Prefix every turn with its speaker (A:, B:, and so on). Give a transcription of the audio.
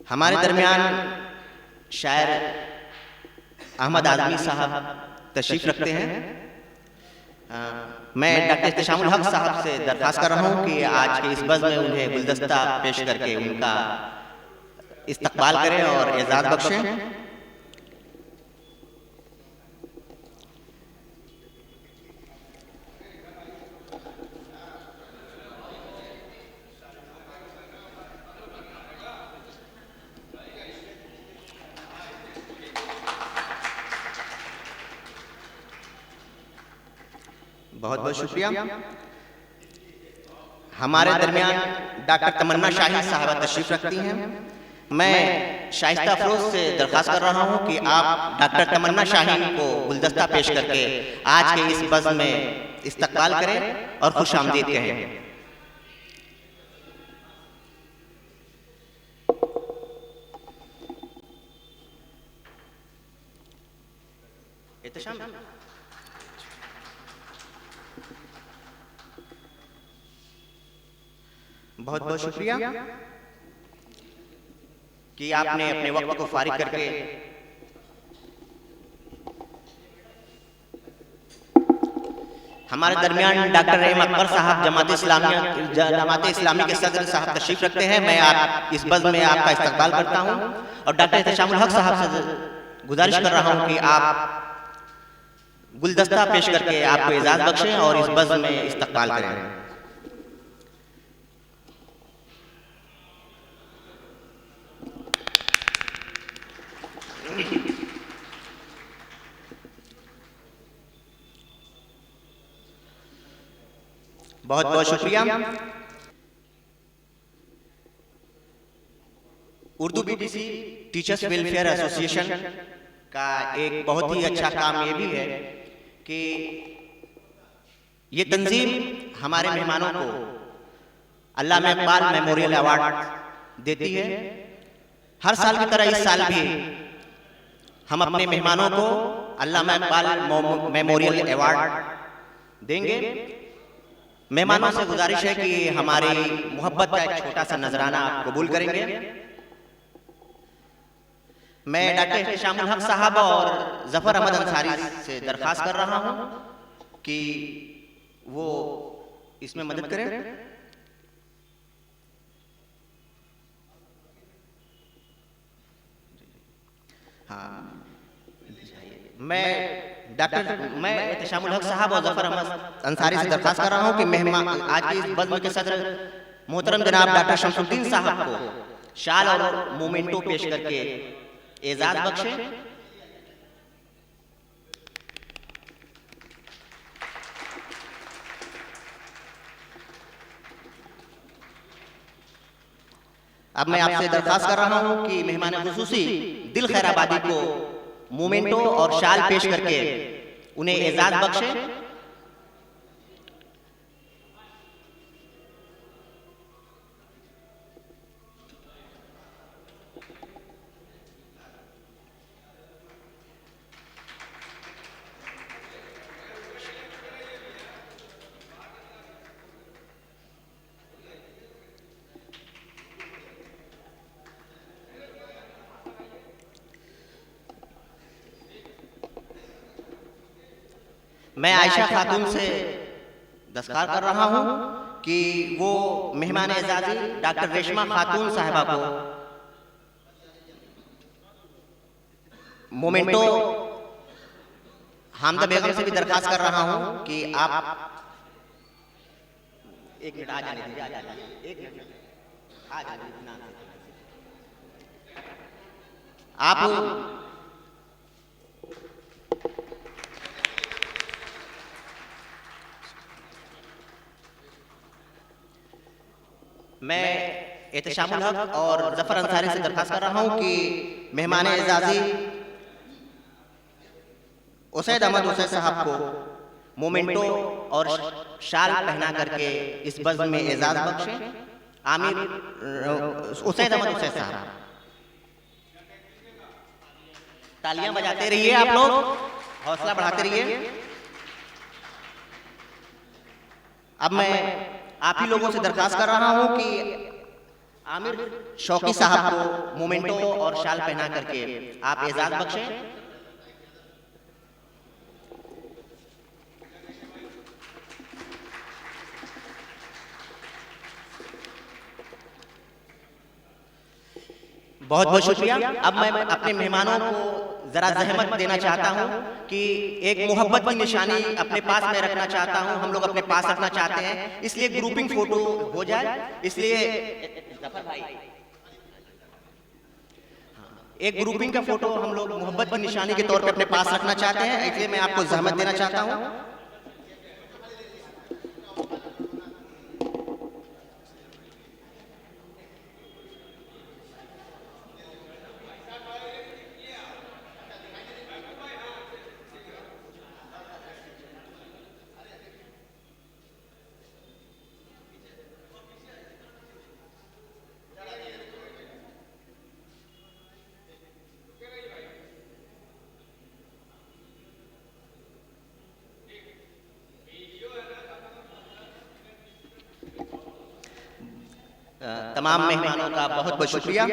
A: हमारे दरमियान शायर अहमद आज़मी साहब तशरीफ रखते हैं। मैं डॉक्टर इख्तिशामुल हक साहब से दरख्वास्त कर रहा हूं कि आज के इस बज़्म में उन्हें गुलदस्ता पेश करके उनका इस्तकबाल करें और एजाज़ बख्शें। बहुत बहुत शुक्रिया। हमारे दरमियान डॉक्टर तमन्ना शाही साहबा तशरीफ रखती हैं। मैं शाइस्ता अफरोज से दरख्वास्त कर रहा हूं कि आप डॉक्टर तमन्ना शाही को गुलदस्ता पेश करके आज के इस बज़्म में इस्तकबाल करें और खुश आमदीद कहें। बहुत बहुत शुक्रिया कि आपने अपने वक्त को फारिग करके हमारे दरमियान डॉक्टर रहम अकबर साहब जमात इस्लामी के सदर साहब तशरीफ रखते हैं। मैं आप इस बज़्म में आपका इस्तकबाल करता हूं और डॉक्टर इख्तिशामुल हक साहब से गुजारिश कर रहा हूं कि आप गुलदस्ता पेश करके आपको एजाज़ बख्शें और इस बज़्म में इस्तकबाल करें। बहुत बहुत शुक्रिया। Urdu BTC teachers welfare association का एक बहुत ही अच्छा काम ये भी है कि ये तंजीम हमारे मेहमानों को अल्लामा इकबाल मेमोरियल अवार्ड देती है। हर साल की तरह इस साल भी हम अपने मेहमानों को अल्लामा इकबाल मेमोरियल अवार्ड देंगे। मेहमानों से गुजारिश है कि हमारी मोहब्बत का एक छोटा सा नजराना आप कबूल करेंगे। मैं डॉक्टर इख्तिशामुल हक साहब और जफर अहमद अंसारी से दरख्वास्त कर रहा हूं कि वो इसमें मदद करें। हाँ, मैं इख्तिशामुल हक साहब और जफर अहमद अंसारी से दरख्वास्त कर रहा हूं कि मेहमान आज की इस बज़्म के सदर मोहतरम जनाब डॉक्टर शमसुद्दीन साहब को शाल और मोमेंटो पेश करके एजाज़ बख्शें। अब मैं आपसे दरख्वास्त कर रहा हूं कि मेहमान खुसूसी दिल खैराबादी को मोमेंटो और शाल पेश करके उन्हें एजाज़ बख्शें। मैं आयशा खातून से दरख्वास्त कर रहा हूं कि वो मेहमान एजाज़ी डॉक्टर रेशमा खातून साहिबा को मोमेंटो, हामदा बेगम से भी दरख्वास्त कर रहा हूं कि आप एक मिनट आ जाने दीजिए, एक मिनट आ जाने आप मैं इख्तिशामुल हक और जफर अंसारी से दरख्वास्त कर रहा हूं कि मेहमान एजाज़ी उसैद अहमद उसैद साहब को मोमेंटो और शाल पहना करके इस बज़्म में एजाज़ बख्शें। आमिर उसैद अहमद उसैद साहब, तालियां बजाते रहिए, आप लोग हौसला बढ़ाते रहिए। अब मैं आप ही लोगों से दरख्वास्त कर रहा हूं कि आमिर शौकी साहब को मोमेंटो और शाल पहना करके आप एजाज बख्शें। बहुत बहुत शुक्रिया। अब मैं अपने मेहमानों को जरा जहमत देना चाहता हूं कि एक मोहब्बत की निशानी अपने पास में रखना चाहता हूं, हम लोग अपने पास रखना चाहते हैं, इसलिए ग्रुपिंग फोटो हो जाए। इसलिए एक ग्रुपिंग का फोटो हम लोग मोहब्बत की निशानी के तौर पे अपने पास रखना चाहते हैं, इसलिए मैं आपको जहमत देना चाहता हूं। तमाम मेहमानों का बहुत बहुत शुक्रिया।